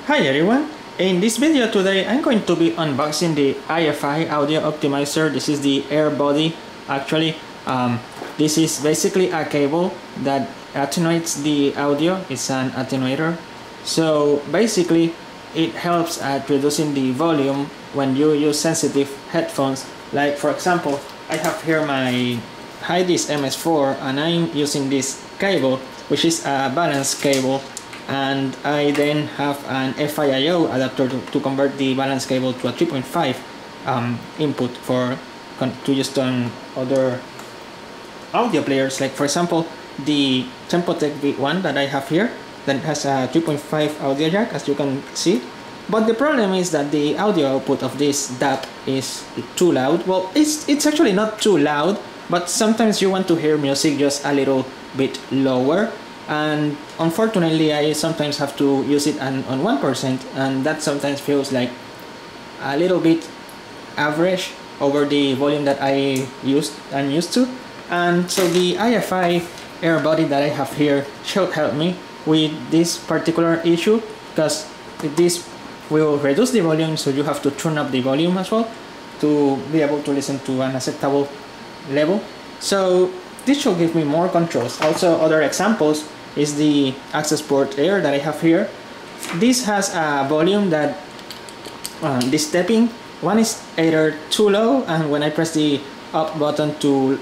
Hi everyone! In this video today I'm going to be unboxing the IFI audio optimizer. This is the Ear Buddy. Actually, this is basically a cable that attenuates the audio. It's an attenuator. So basically it helps at reducing the volume when you use sensitive headphones. Like for example, I have here my Hydis MS4 and I'm using this cable, which is a balance cable, and I then have an FIO adapter to convert the balance cable to a 3.5 input to use on other audio players. Like for example, the Tempotech V1 that I have here, that has a 3.5 audio jack, as you can see. But the problem is that the audio output of this DAP is too loud. Well, it's actually not too loud, but sometimes you want to hear music just a little bit lower, and unfortunately I sometimes have to use it on 1%, and that sometimes feels like a little bit average over the volume that I'm used to. And so the IFI Ear Buddy that I have here should help me with this particular issue, because this will reduce the volume, so you have to turn up the volume as well to be able to listen to an acceptable level. So this should give me more controls. Also, other examples is the access port Air that I have here. This has a volume that this stepping one is either too low, and when I press the up button to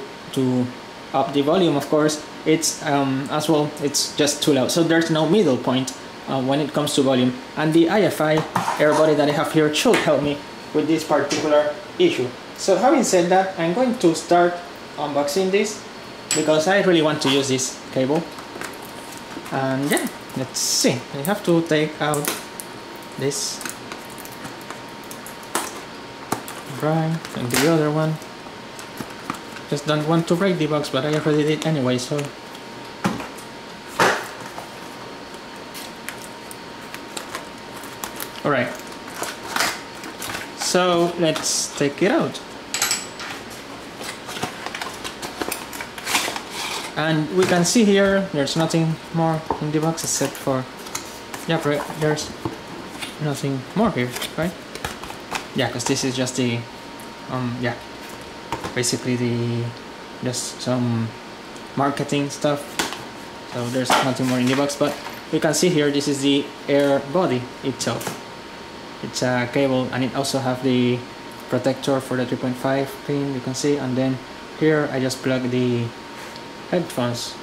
up the volume, of course, it's as well, it's just too loud. So there's no middle point when it comes to volume, and the IFI Ear Buddy that I have here should help me with this particular issue. So having said that, I'm going to start unboxing this because I really want to use this cable. And yeah, let's see. I have to take out this right and the other one. Just don't want to break the box, but I already did anyway, so alright. So let's take it out. And we can see here there's nothing more in the box except for, yeah, there's nothing more here, right? Yeah, because this is just the yeah, basically just some marketing stuff. So there's nothing more in the box, but we can see here this is the Ear Buddy itself. It's a cable, and it also have the protector for the 3.5 pin, you can see. And then here I just plug the headphones,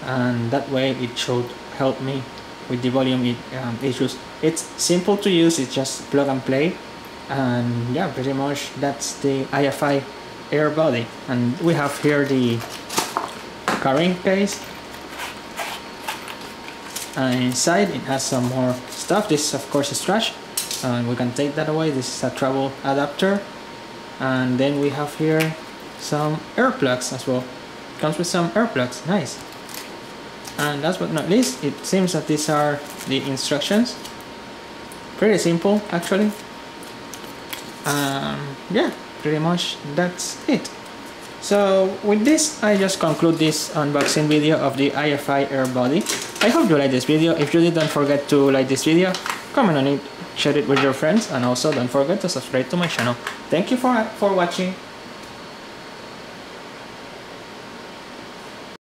and that way it should help me with the volume issues. It's simple to use, it's just plug and play, and yeah, pretty much that's the IFI Ear Buddy. And we have here the carrying case, and inside it has some more stuff. This is of course a trash, and we can take that away. This is a travel adapter, and then we have here some earplugs as well. Comes with some earplugs, nice. And last but not least, it seems that these are the instructions. Pretty simple actually. Yeah, pretty much that's it. So with this, I just conclude this unboxing video of the IFI Ear Buddy. I hope you liked this video. If you did, don't forget to like this video, comment on it, share it with your friends, and also don't forget to subscribe to my channel. Thank you for watching.